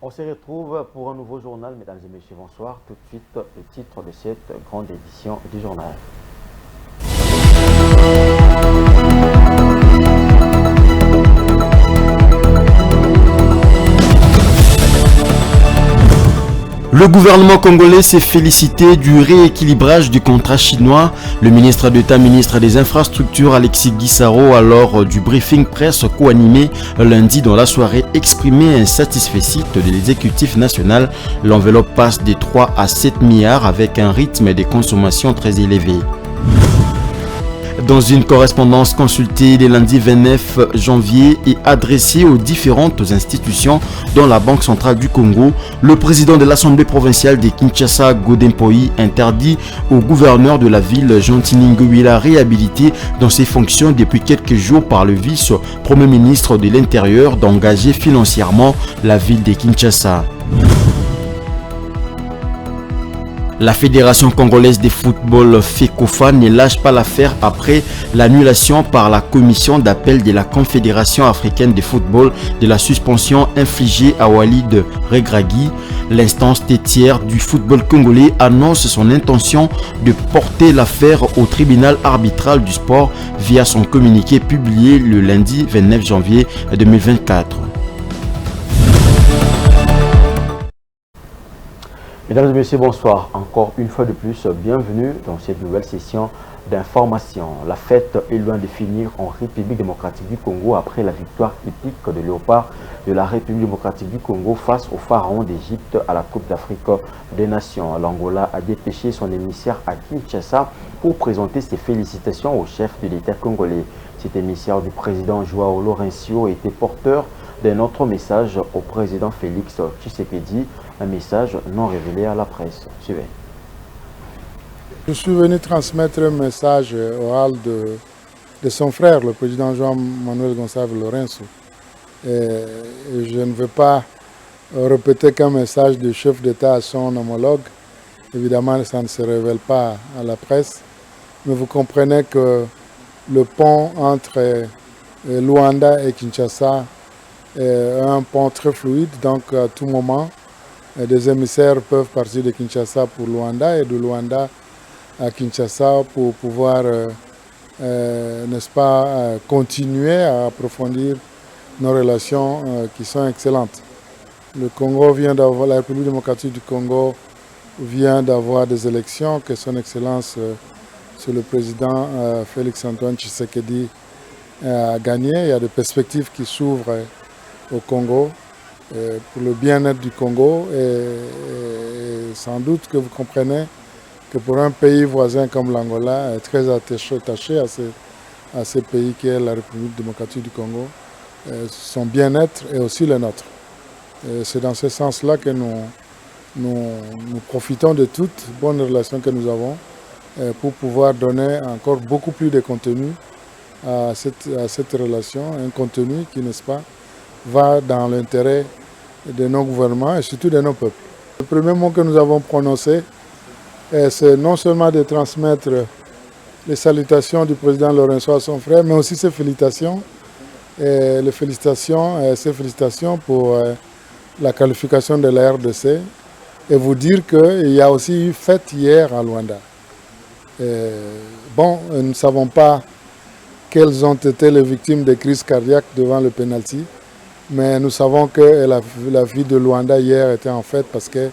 On se retrouve pour un nouveau journal, mesdames et messieurs, bonsoir. Tout de suite, le titre de cette grande édition du journal. Le gouvernement congolais s'est félicité du rééquilibrage du contrat chinois. Le ministre d'État, ministre des Infrastructures, Alexis Guissaro, lors du briefing presse co-animé lundi dans la soirée, exprimait un satisfecit de l'exécutif national. L'enveloppe passe de 3 à 7 milliards avec un rythme de consommation très élevé. Dans une correspondance consultée le lundi 29 janvier et adressée aux différentes institutions dont la Banque centrale du Congo, le président de l'Assemblée provinciale de Kinshasa, Godin Poi, interdit au gouverneur de la ville, Jean Tiningouila, réhabilité dans ses fonctions depuis quelques jours par le vice-premier ministre de l'Intérieur, d'engager financièrement la ville de Kinshasa. La Fédération congolaise de football FECOFA ne lâche pas l'affaire après l'annulation par la commission d'appel de la Confédération africaine de football de la suspension infligée à Walid Regragui. L'instance tétière du football congolais annonce son intention de porter l'affaire au tribunal arbitral du sport via son communiqué publié le lundi 29 janvier 2024. Mesdames et messieurs, bonsoir. Encore une fois de plus, bienvenue dans cette nouvelle session d'information. La fête est loin de finir en République démocratique du Congo après la victoire épique de Léopard de la République démocratique du Congo face au pharaon d'Égypte à la Coupe d'Afrique des Nations. L'Angola a dépêché son émissaire à Kinshasa pour présenter ses félicitations au chef de l'État congolais. Cet émissaire du président Joao Lourenço était porteur d'un autre message au président Félix Tshisekedi, un message non révélé à la presse. Suivez. Je suis venu transmettre un message oral de son frère, le président João Manuel Gonçalves Lourenço. Et je ne veux pas répéter qu'un message du chef d'État à son homologue. Évidemment, ça ne se révèle pas à la presse. Mais vous comprenez que le pont entre Luanda et Kinshasa est un pont très fluide, donc à tout moment, des émissaires peuvent partir de Kinshasa pour Luanda et de Luanda à Kinshasa pour pouvoir, n'est-ce pas, continuer à approfondir nos relations qui sont excellentes. Le Congo vient d'avoir, la République démocratique du Congo vient d'avoir des élections que son Excellence, c'est le président Félix Antoine Tshisekedi a gagné. Il y a des perspectives qui s'ouvrent au Congo pour le bien-être du Congo et sans doute que vous comprenez que pour un pays voisin comme l'Angola est très attaché à ce pays qui est la République démocratique du Congo, son bien-être est aussi le nôtre. C'est dans ce sens-là que nous profitons de toutes bonnes relations que nous avons pour pouvoir donner encore beaucoup plus de contenu à cette relation, un contenu qui, n'est-ce pas, va dans l'intérêt de nos gouvernements et surtout de nos peuples. Le premier mot que nous avons prononcé, c'est non seulement de transmettre les salutations du président Lourenço à son frère, mais aussi ses félicitations pour la qualification de la RDC et vous dire qu'il y a aussi eu fête hier à Luanda. Bon, nous ne savons pas quelles ont été les victimes de crises cardiaques devant le pénalty. Mais nous savons que la vie de Luanda hier était en fait parce que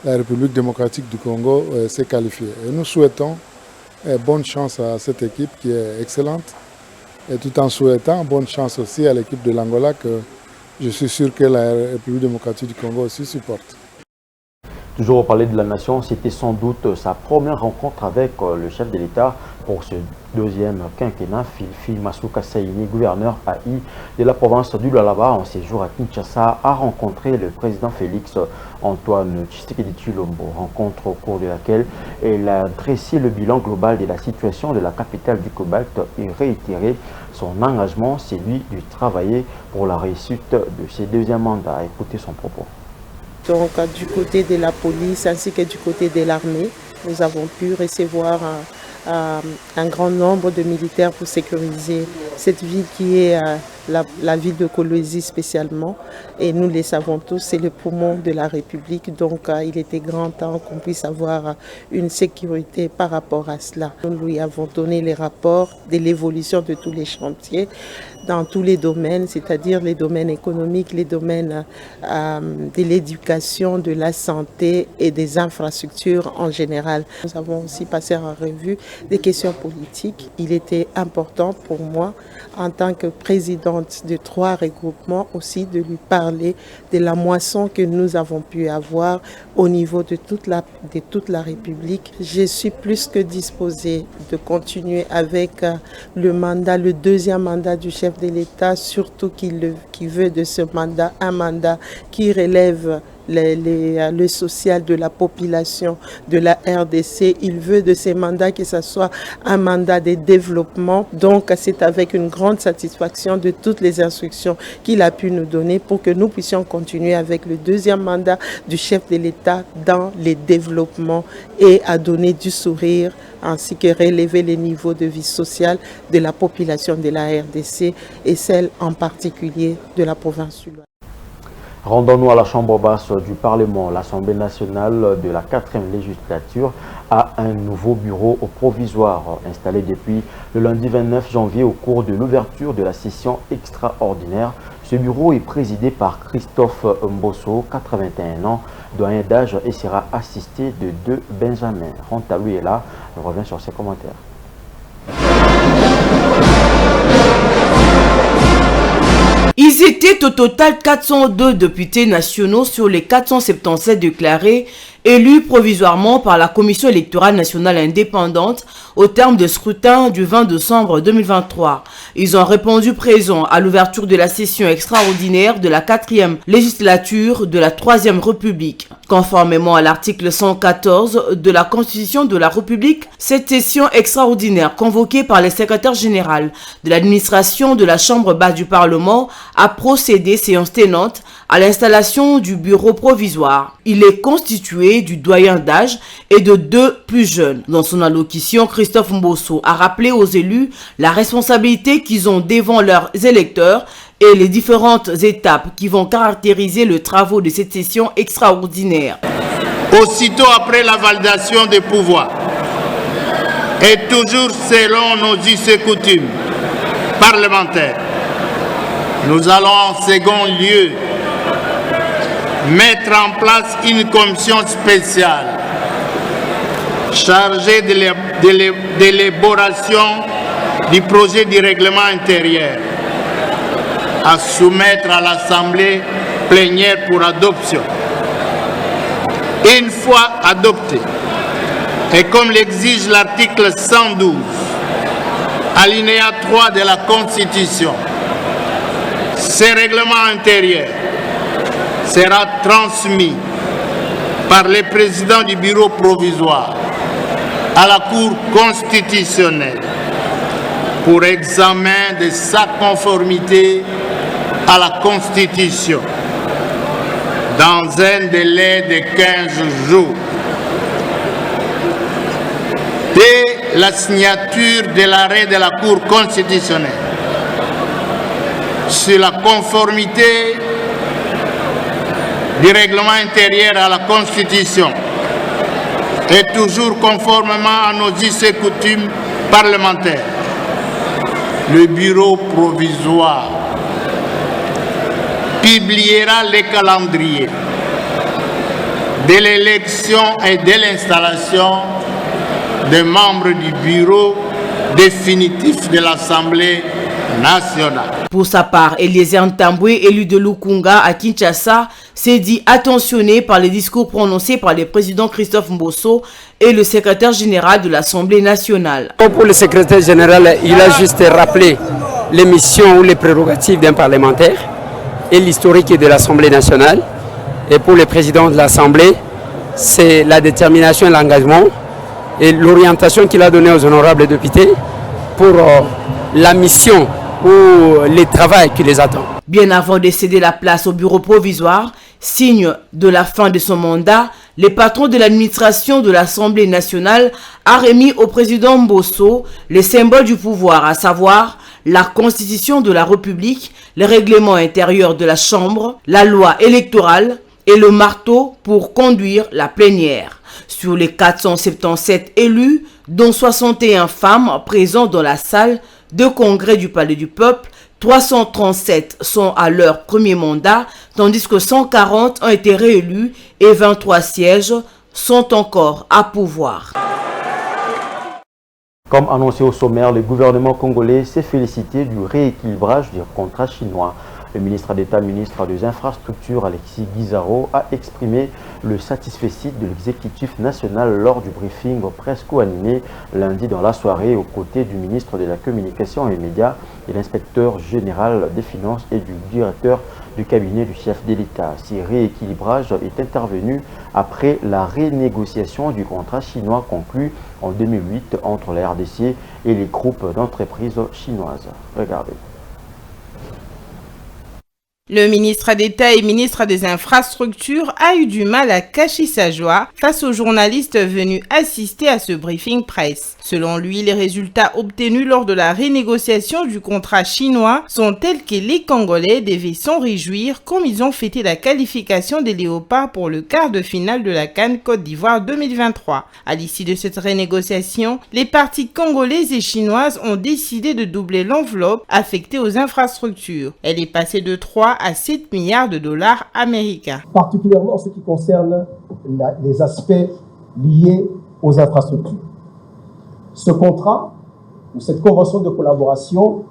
la République démocratique du Congo s'est qualifiée. Et nous souhaitons bonne chance à cette équipe qui est excellente. Et tout en souhaitant bonne chance aussi à l'équipe de l'Angola que je suis sûr que la République démocratique du Congo aussi supporte. Toujours au Palais de la Nation, c'était sans doute sa première rencontre avec le chef de l'État pour ce deuxième quinquennat. Phil Masuka Saini, gouverneur AI de la province du Lualaba, en séjour à Kinshasa, a rencontré le président Félix Antoine Tshisekedi Tshilombo. Rencontre au cours de laquelle elle a dressé le bilan global de la situation de la capitale du Cobalt et réitéré son engagement, celui de travailler pour la réussite de ses deuxièmes mandats. Écoutez son propos. Donc du côté de la police ainsi que du côté de l'armée, nous avons pu recevoir un grand nombre de militaires pour sécuriser cette ville qui est la ville de Kolwezi spécialement. Et nous les savons tous, c'est le poumon de la République. Donc il était grand temps qu'on puisse avoir une sécurité par rapport à cela. Nous lui avons donné les rapports de l'évolution de tous les chantiers dans tous les domaines, c'est-à-dire les domaines économiques, les domaines de l'éducation, de la santé et des infrastructures en général. Nous avons aussi passé en revue des questions politiques. Il était important pour moi, en tant que présidente de 3 regroupements, aussi de lui parler de la moisson que nous avons pu avoir au niveau de toute la République. Je suis plus que disposée de continuer avec le mandat, le 2e mandat du chef de l'État, surtout qui veut de ce mandat un mandat qui relève le social de la population de la RDC. Il veut de ces mandats que ce soit un mandat de développement. Donc c'est avec une grande satisfaction de toutes les instructions qu'il a pu nous donner pour que nous puissions continuer avec le 2e mandat du chef de l'État dans les développements et à donner du sourire ainsi que relever les niveaux de vie sociale de la population de la RDC et celle en particulier de la province sud-ouest. Rendons-nous à la chambre basse du Parlement. L'Assemblée nationale de la 4e législature a un nouveau bureau provisoire installé depuis le lundi 29 janvier au cours de l'ouverture de la session extraordinaire. Ce bureau est présidé par Christophe Mbosso, 81 ans, doyen d'âge, et sera assisté de 2 Benjamin. Rantaoui est là, je reviens sur ses commentaires. Ils étaient au total 402 députés nationaux sur les 477 déclarés, élus provisoirement par la Commission électorale nationale indépendante au terme de scrutin du 20 décembre 2023. Ils ont répondu présents à l'ouverture de la session extraordinaire de la 4e législature de la 3e République. Conformément à l'article 114 de la Constitution de la République, cette session extraordinaire convoquée par le secrétaire général de l'administration de la Chambre basse du Parlement a procédé séance tenante à l'installation du bureau provisoire. Il est constitué du doyen d'âge et de 2 plus jeunes. Dans son allocution, Christophe Mbosso a rappelé aux élus la responsabilité qu'ils ont devant leurs électeurs et les différentes étapes qui vont caractériser le travail de cette session extraordinaire. Aussitôt après la validation des pouvoirs, et toujours selon nos us et coutumes parlementaires, nous allons en second lieu mettre en place une commission spéciale chargée de l'élaboration du projet du règlement intérieur à soumettre à l'Assemblée plénière pour adoption. Une fois adopté, et comme l'exige l'article 112, alinéa 3 de la Constitution, ce règlement intérieur sera transmis par le président du bureau provisoire à la Cour constitutionnelle pour examen de sa conformité à la Constitution dans un délai de 15 jours. Dès la signature de l'arrêt de la Cour constitutionnelle sur la conformité du règlement intérieur à la Constitution et toujours conformément à nos us et coutumes parlementaires, le bureau provisoire publiera le calendrier de l'élection et de l'installation des membres du bureau définitif de l'Assemblée nationale. Pour sa part, Eliezer Ntambwe, élu de Lukunga à Kinshasa, s'est dit attentionné par les discours prononcés par le président Christophe Mbosso et le secrétaire général de l'Assemblée nationale. Pour le secrétaire général, il a juste rappelé les missions ou les prérogatives d'un parlementaire et l'historique de l'Assemblée nationale. Et pour le président de l'Assemblée, c'est la détermination et l'engagement et l'orientation qu'il a donnée aux honorables députés pour la mission ou les travaux qui les attendent. Bien avant de céder la place au bureau provisoire, signe de la fin de son mandat, Les patrons de l'administration de l'Assemblée nationale a remis au président Mbosso les symboles du pouvoir, à savoir la Constitution de la République, le règlement intérieur de la Chambre, la loi électorale et le marteau pour conduire la plénière. Sur les 477 élus, dont 61 femmes présentes dans la salle de congrès du Palais du Peuple, 337 sont à leur premier mandat, tandis que 140 ont été réélus et 23 sièges sont encore à pourvoir. Comme annoncé au sommaire, le gouvernement congolais s'est félicité du rééquilibrage du contrat chinois. Le ministre d'État, ministre des Infrastructures, Alexis Guizaro, a exprimé le satisfecit de l'exécutif national lors du briefing presque animé lundi dans la soirée aux côtés du ministre de la Communication et Médias et l'inspecteur général des Finances et du directeur du cabinet du chef de l'État. Ce rééquilibrage est intervenu après la renégociation du contrat chinois conclu en 2008 entre la RDC et les groupes d'entreprises chinoises. Regardez. Le ministre d'État et ministre des Infrastructures a eu du mal à cacher sa joie face aux journalistes venus assister à ce briefing presse. Selon lui, les résultats obtenus lors de la renégociation du contrat chinois sont tels que les Congolais devaient s'en réjouir comme ils ont fêté la qualification des Léopards pour le quart de finale de la CAN Côte d'Ivoire 2023. À l'issue de cette renégociation, les parties congolaises et chinoises ont décidé de doubler l'enveloppe affectée aux infrastructures. Elle est passée de 3 à 7 milliards de dollars américains. Particulièrement en ce qui concerne les aspects liés aux infrastructures. Ce contrat, ou cette convention de collaboration,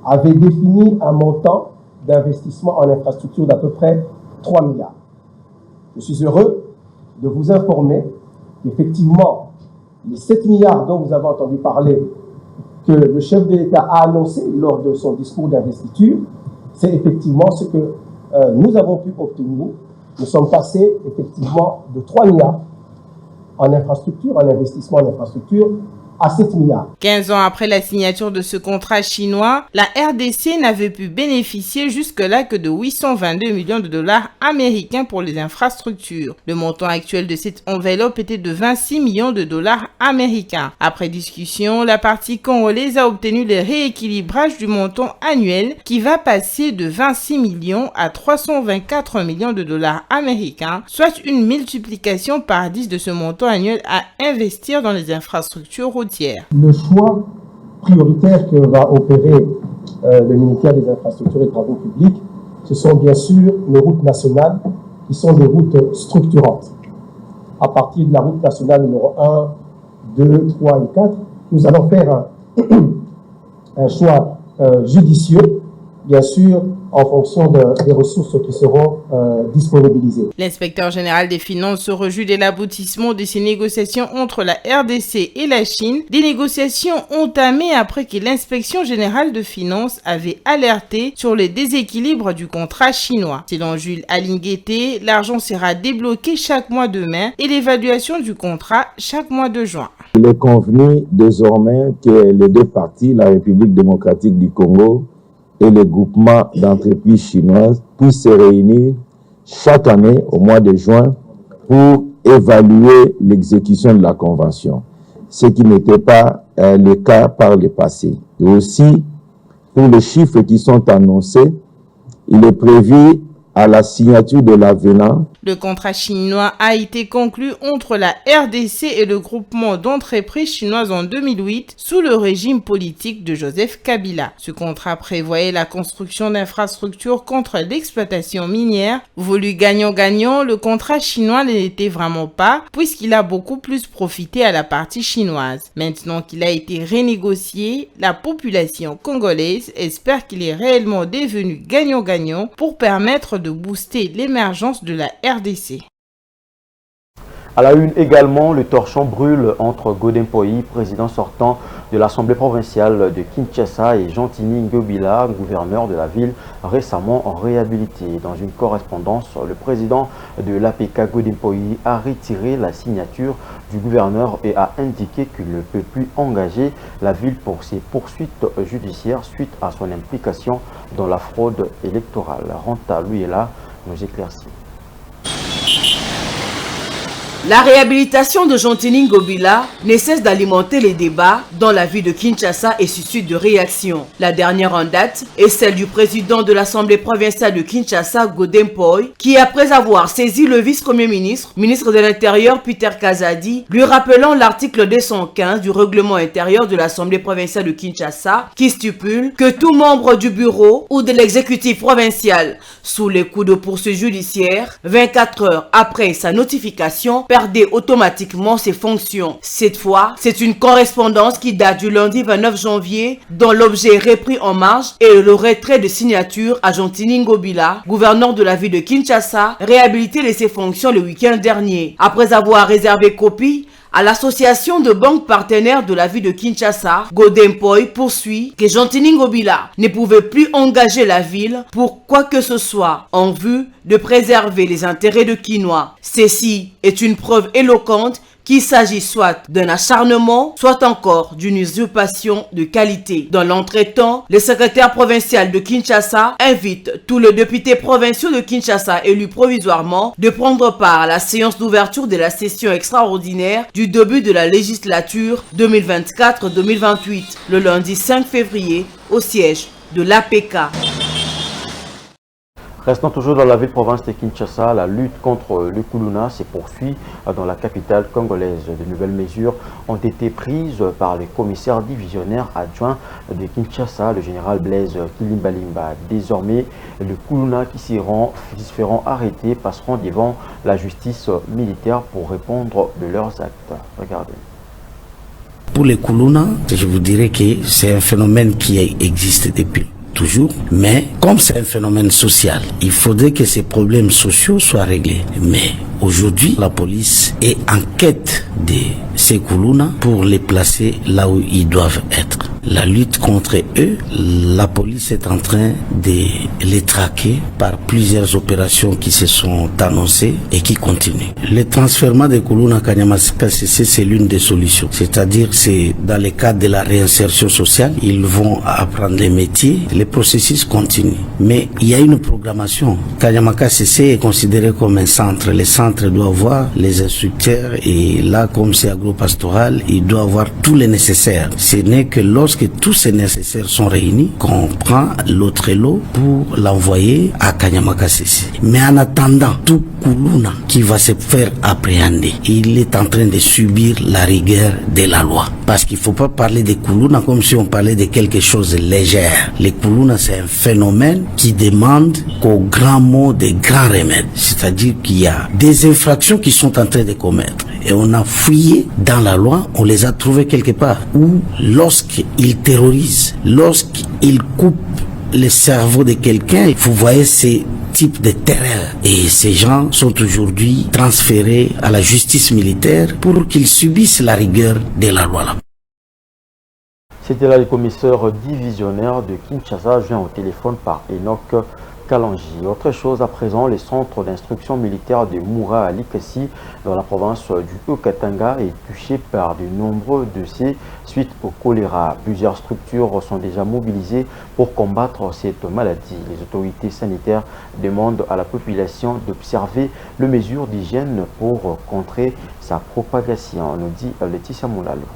avait défini un montant d'investissement en infrastructure d'à peu près 3 milliards. Je suis heureux de vous informer qu'effectivement, les 7 milliards dont vous avez entendu parler, que le chef de l'État a annoncé lors de son discours d'investiture, c'est effectivement ce que nous avons pu obtenir. Nous sommes passés effectivement de 3 milliards en infrastructure, en investissement en infrastructure, à 7 milliards. 15 ans après la signature de ce contrat chinois, la RDC n'avait pu bénéficier jusque-là que de 822 millions de dollars américains pour les infrastructures. Le montant actuel de cette enveloppe était de 26 millions de dollars américains. Après discussion, la partie congolaise a obtenu le rééquilibrage du montant annuel qui va passer de 26 millions à 324 millions de dollars américains, soit une multiplication par 10 de ce montant annuel à investir dans les infrastructures routières. Le choix prioritaire que va opérer le ministère des Infrastructures et des Travaux publics, ce sont bien sûr les routes nationales qui sont des routes structurantes. À partir de la route nationale numéro 1, 2, 3 et 4, nous allons faire un choix judicieux, bien sûr, en fonction des ressources qui seront disponibilisées. L'inspecteur général des finances se réjouit de l'aboutissement de ces négociations entre la RDC et la Chine, des négociations entamées après que l'inspection générale de finances avait alerté sur les déséquilibres du contrat chinois. Selon Jules Alingueté, l'argent sera débloqué chaque mois de mai et l'évaluation du contrat chaque mois de juin. Il est convenu désormais que les deux parties, la République démocratique du Congo et les groupements d'entreprises chinoises, puissent se réunir chaque année au mois de juin pour évaluer l'exécution de la convention, ce qui n'était pas le cas par le passé. Et aussi, pour les chiffres qui sont annoncés, il est prévu à la signature de l'avenant. Le contrat chinois a été conclu entre la RDC et le groupement d'entreprises chinoises en 2008 sous le régime politique de Joseph Kabila. Ce contrat prévoyait la construction d'infrastructures contre l'exploitation minière. Voulu gagnant-gagnant, le contrat chinois ne l'était vraiment pas puisqu'il a beaucoup plus profité à la partie chinoise. Maintenant qu'il a été renégocié, la population congolaise espère qu'il est réellement devenu gagnant-gagnant pour permettre de booster l'émergence de la RDC. À la une également, le torchon brûle entre Godin Poyi, président sortant de l'Assemblée provinciale de Kinshasa, et Jean-Tini Ngobila, gouverneur de la ville, récemment réhabilité. Dans une correspondance, le président de l'APK Godin Poyi a retiré la signature du gouverneur et a indiqué qu'il ne peut plus engager la ville pour ses poursuites judiciaires suite à son implication dans la fraude électorale. Ranta Luyela nous éclaircit. La réhabilitation de Jean-Tini Ngobila ne cesse d'alimenter les débats dans la ville de Kinshasa et suscite de réactions. La dernière en date est celle du président de l'Assemblée provinciale de Kinshasa, Godem Poy, qui après avoir saisi le vice-premier ministre, ministre de l'Intérieur Peter Kazadi, lui rappelant l'article 215 du règlement intérieur de l'Assemblée provinciale de Kinshasa qui stipule que tout membre du bureau ou de l'exécutif provincial sous les coups de poursuite judiciaire, 24 heures après sa notification, perdait automatiquement ses fonctions. Cette fois, c'est une correspondance qui date du lundi 29 janvier dont l'objet est repris en marge et le retrait de signature à Jean-Tini Ngobila, gouverneur de la ville de Kinshasa, réhabilité de ses fonctions le week-end dernier. Après avoir réservé copie à l'association de banques partenaires de la ville de Kinshasa, Godem Poy poursuit que Jean-Tini Ngobila ne pouvait plus engager la ville pour quoi que ce soit en vue de préserver les intérêts de Kinois. Ceci est une preuve éloquente qu'il s'agit soit d'un acharnement, soit encore d'une usurpation de qualité. Dans l'entretemps, le secrétaire provincial de Kinshasa invite tous les députés provinciaux de Kinshasa élus provisoirement de prendre part à la séance d'ouverture de la session extraordinaire du début de la législature 2024-2028, le lundi 5 février, au siège de l'APK. Restons toujours dans la ville-province de Kinshasa, la lutte contre le Kuluna se poursuit dans la capitale congolaise. De nouvelles mesures ont été prises par le commissaire divisionnaire adjoint de Kinshasa, le général Blaise Kilimbalimba. Désormais, les Kuluna qui se feront arrêter passeront devant la justice militaire pour répondre de leurs actes. Regardez. Pour les Kuluna, je vous dirais que c'est un phénomène qui existe depuis toujours, mais comme c'est un phénomène social, il faudrait que ces problèmes sociaux soient réglés. Mais aujourd'hui, la police est en quête de ces Kuluna pour les placer là où ils doivent être. La lutte contre eux, la police est en train de les traquer par plusieurs opérations qui se sont annoncées et qui continuent. Le transfert des Kuluna Kanyamasika CC, c'est l'une des solutions. C'est-à-dire, c'est dans le cadre de la réinsertion sociale, ils vont apprendre les métiers, les processus continuent. Mais il y a une programmation. Kanyamaka CC est considéré comme un centre. Les centres doivent avoir les instructeurs et là, comme c'est agro-pastoral, il doit avoir tout le nécessaire. Ce n'est que lorsque tous ces nécessaires sont réunis qu'on prend l'autre lot pour l'envoyer à Kanyamaka CC. Mais en attendant, tout Kuluna qui va se faire appréhender, il est en train de subir la rigueur de la loi. Parce qu'il ne faut pas parler des Kuluna comme si on parlait de quelque chose de léger. Les Kuluna, c'est un phénomène qui demande qu'au grand mot des grands remèdes. C'est-à-dire qu'il y a des infractions qui sont en train de commettre. Et on a fouillé dans la loi, on les a trouvés quelque part. Où lorsqu'ils terrorisent, lorsqu'ils coupent le cerveau de quelqu'un, vous voyez ces types de terreur. Et ces gens sont aujourd'hui transférés à la justice militaire pour qu'ils subissent la rigueur de la loi. C'était là le commissaire divisionnaire de Kinshasa, joint au téléphone par Enoch Kalanji. Autre chose à présent, le centre d'instruction militaire de Moura à Likasi, dans la province du Haut-Katanga, est touché par de nombreux dossiers suite au choléra. Plusieurs structures sont déjà mobilisées pour combattre cette maladie. Les autorités sanitaires demandent à la population d'observer les mesures d'hygiène pour contrer sa propagation, nous dit Laetitia Moulalo.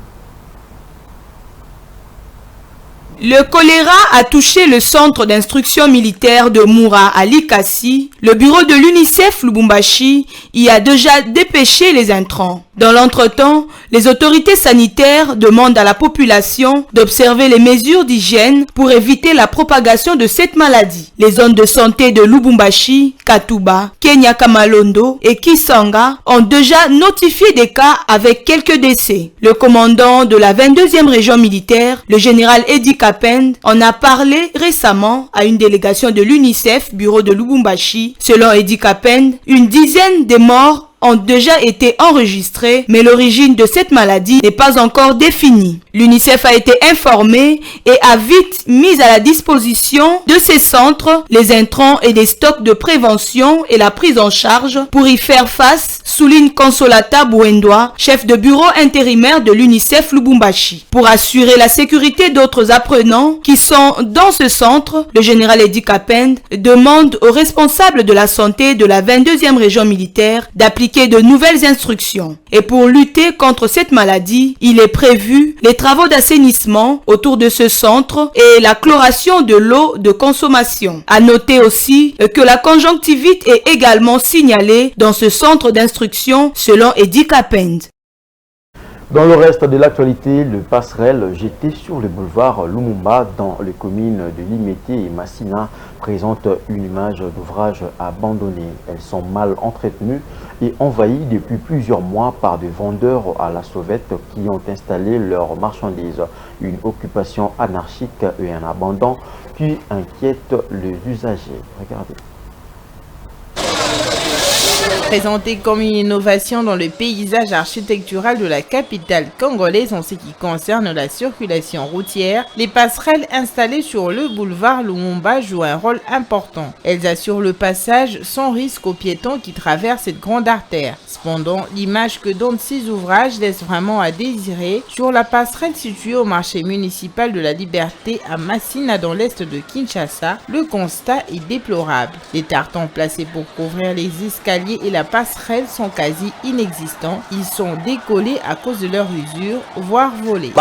Le choléra a touché le centre d'instruction militaire de Moura à Likasi. Le bureau de l'UNICEF Lubumbashi y a déjà dépêché les intrants. Dans l'entretemps, les autorités sanitaires demandent à la population d'observer les mesures d'hygiène pour éviter la propagation de cette maladie. Les zones de santé de Lubumbashi, Katuba, Kenya Kamalondo et Kisanga ont déjà notifié des cas avec quelques décès. Le commandant de la 22e région militaire, le général Edi Kapend, en a parlé récemment à une délégation de l'UNICEF, bureau de Lubumbashi. Selon Edi Kapend, une dizaine de morts ont déjà été enregistrés, mais l'origine de cette maladie n'est pas encore définie. L'UNICEF a été informé et a vite mis à la disposition de ces centres les intrants et des stocks de prévention et la prise en charge pour y faire face, souligne Consolata Bouendoa, chef de bureau intérimaire de l'UNICEF Lubumbashi. Pour assurer la sécurité d'autres apprenants qui sont dans ce centre, le général Edi Kapend demande aux responsables de la santé de la 22e région militaire d'appliquer communiqué de nouvelles instructions. Et pour lutter contre cette maladie, il est prévu les travaux d'assainissement autour de ce centre et la chloration de l'eau de consommation. À noter aussi que la conjonctivite est également signalée dans ce centre d'instruction selon Eddie Capend. Dans le reste de l'actualité, le passerelle jeté sur le boulevard Lumumba dans les communes de Limete et Massina présente une image d'ouvrage abandonné. Elles sont mal entretenues et envahies depuis plusieurs mois par des vendeurs à la sauvette qui ont installé leurs marchandises. Une occupation anarchique et un abandon qui inquiète les usagers. Regardez. Présenté comme une innovation dans le paysage architectural de la capitale congolaise en ce qui concerne la circulation routière, les passerelles installées sur le boulevard Lumumba jouent un rôle important. Elles assurent le passage sans risque aux piétons qui traversent cette grande artère. Cependant, l'image que donnent ces ouvrages laisse vraiment à désirer. Sur la passerelle située au marché municipal de la Liberté à Massina dans l'est de Kinshasa, le constat est déplorable. Les tartans placés pour couvrir les escaliers et la passerelle sont quasi inexistants. Ils sont décollés à cause de leur usure, voire volés.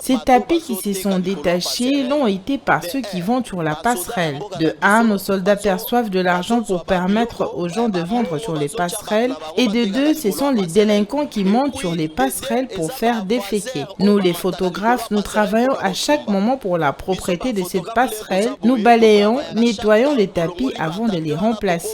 Ces tapis qui se sont détachés l'ont été par ceux qui vendent sur la passerelle. De un, nos soldats perçoivent de l'argent pour permettre aux gens de vendre sur les passerelles. Et de deux, ce sont les délinquants qui montent sur les passerelles pour faire déféquer. Nous, les photographes, nous travaillons à chaque moment pour la propreté de cette passerelle. Nous balayons, nettoyons les tapis avant de les remplacer.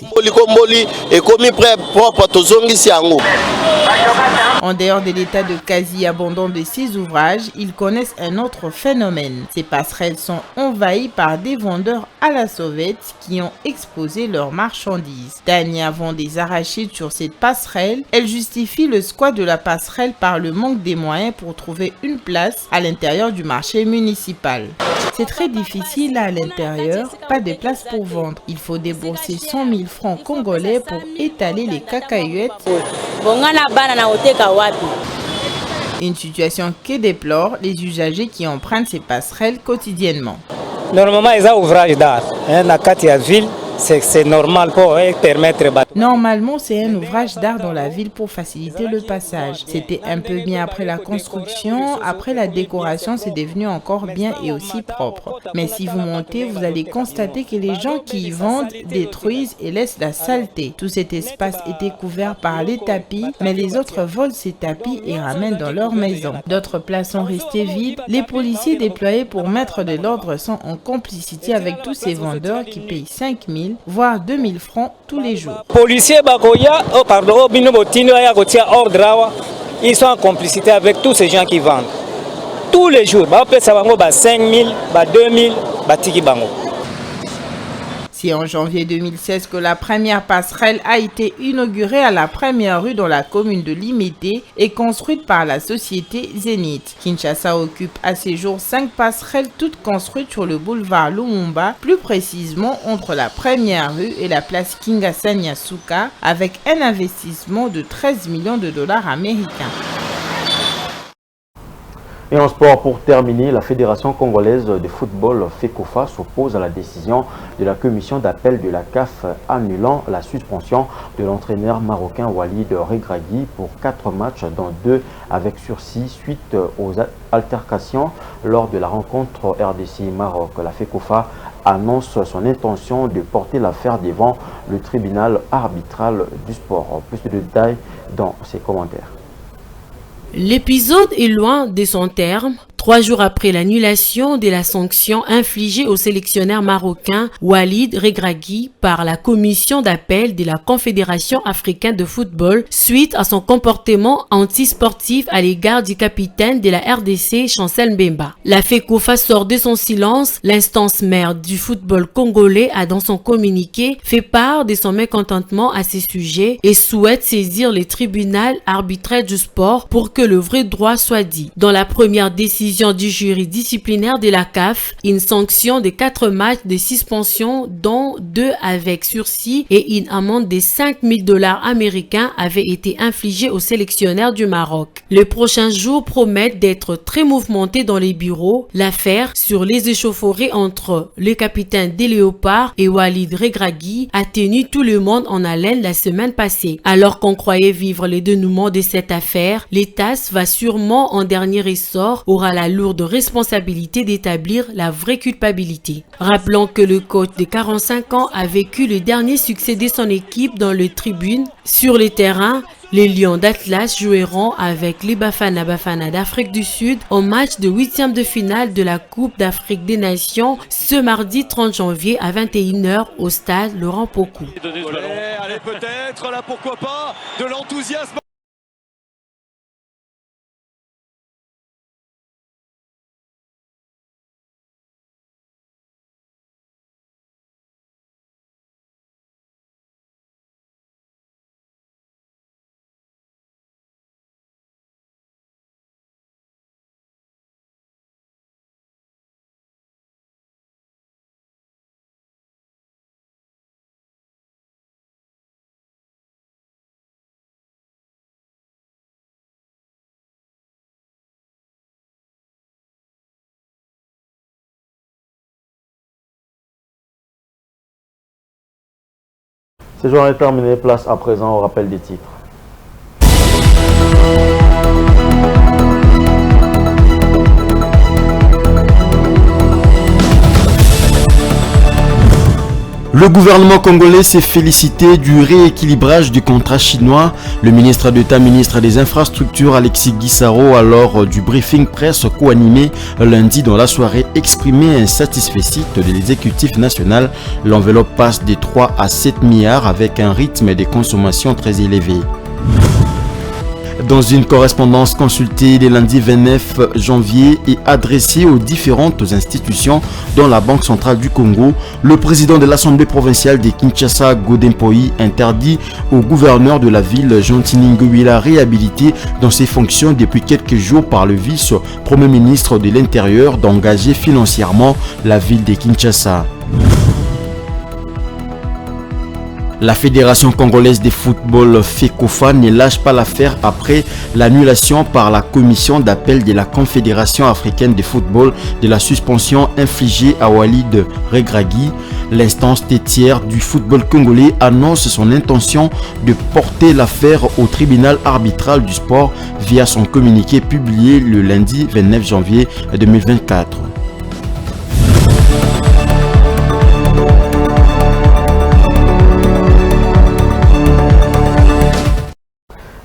En dehors de l'état de quasi-abandon de ces ouvrages, ils connaissent un autre phénomène. Ces passerelles sont envahies par des vendeurs à la sauvette qui ont exposé leurs marchandises. Tania vend des arachides sur cette passerelle. Elle justifie le squat de la passerelle par le manque des moyens pour trouver une place à l'intérieur du marché municipal. C'est très difficile à l'intérieur, pas de place pour vendre. Il faut débourser 100 000 francs congolais pour étaler les cacahuètes. Une situation que déplorent les usagers qui empruntent ces passerelles quotidiennement. Normalement, ils ont ouvrage d'art. Dans la ville, c'est normal pour permettre. Normalement, c'est un ouvrage d'art dans la ville pour faciliter le passage. C'était un peu bien après la construction. Après la décoration, c'est devenu encore bien et aussi propre. Mais si vous montez, vous allez constater que les gens qui y vendent détruisent et laissent la saleté. Tout cet espace était couvert par les tapis, mais les autres volent ces tapis et ramènent dans leur maison. D'autres places sont restées vides. Les policiers déployés pour mettre de l'ordre sont en complicité avec tous ces vendeurs qui payent 5 000 voire 2 000 francs tous les jours. Ils sont en complicité avec tous ces gens qui vendent. Tous les jours, 5 000, 2 000, C'est en janvier 2016 que la première passerelle a été inaugurée à la première rue dans la commune de Limete et construite par la société Zénith. Kinshasa occupe à ces jours 5 passerelles toutes construites sur le boulevard Lumumba, plus précisément entre la première rue et la place Kingasanya-Souka, avec un investissement de 13 millions de dollars américains. Et en sport, pour terminer, la Fédération congolaise de football FECOFA s'oppose à la décision de la commission d'appel de la CAF annulant la suspension de l'entraîneur marocain Walid Regragui pour 4 matchs, dont 2 avec sursis suite aux altercations lors de la rencontre RDC-Maroc. La FECOFA annonce son intention de porter l'affaire devant le tribunal arbitral du sport. Plus de détails dans ses commentaires. L'épisode est loin de son terme. 3 jours après l'annulation de la sanction infligée au sélectionneur marocain Walid Regragui par la commission d'appel de la Confédération africaine de football suite à son comportement antisportif à l'égard du capitaine de la RDC, Chancel Mbemba. La FECOFA sort de son silence. L'instance mère du football congolais a dans son communiqué fait part de son mécontentement à ces sujets et souhaite saisir le tribunal arbitraire du sport pour que le vrai droit soit dit. Dans la première décision du jury disciplinaire de la CAF, une sanction de 4 matchs de suspension dont 2 avec sursis et une amende de 5 000 $ américains avait été infligée au sélectionneur du Maroc. Les prochains jours promettent d'être très mouvementés dans les bureaux. L'affaire sur les échauffourées entre le capitaine des Léopards et Walid Regragui a tenu tout le monde en haleine la semaine passée. Alors qu'on croyait vivre le dénouement de cette affaire, l'ETAS va sûrement en dernier ressort aura la lourde responsabilité d'établir la vraie culpabilité. Rappelons que le coach de 45 ans a vécu le dernier succès de son équipe dans le tribune. Sur les terrains, les Lions d'Atlas joueront avec les Bafana Bafana d'Afrique du Sud au match de 8e de finale de la Coupe d'Afrique des Nations ce mardi 30 janvier à 21 h au stade Laurent Pocou. Allez, peut-être, là pourquoi pas, de l'enthousiasme. Ce jour est terminé, place à présent au rappel des titres. Le gouvernement congolais s'est félicité du rééquilibrage du contrat chinois. Le ministre d'État, ministre des Infrastructures, Alexis Guissaro, lors du briefing presse co-animé lundi dans la soirée, exprimait un satisfecit de l'exécutif national. L'enveloppe passe de 3 à 7 milliards avec un rythme de consommation très élevé. Dans une correspondance consultée le lundi 29 janvier et adressée aux différentes institutions dont la Banque centrale du Congo, le président de l'Assemblée provinciale de Kinshasa, Godempoï, interdit au gouverneur de la ville, Jean-Tiningue, réhabilité dans ses fonctions depuis quelques jours par le vice-premier ministre de l'Intérieur, d'engager financièrement la ville de Kinshasa. La Fédération congolaise de football FECOFA ne lâche pas l'affaire après l'annulation par la commission d'appel de la Confédération africaine de football de la suspension infligée à Walid Regragui. L'instance tétière du football congolais annonce son intention de porter l'affaire au tribunal arbitral du sport via son communiqué publié le lundi 29 janvier 2024.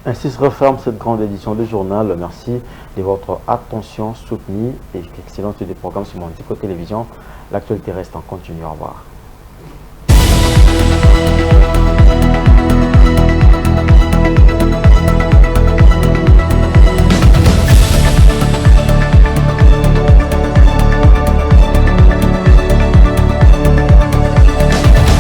Ainsi se referme cette grande édition du journal. Merci de votre attention soutenue et excellente des programmes sur Mandico Télévision. L'actualité reste en continu. Au revoir.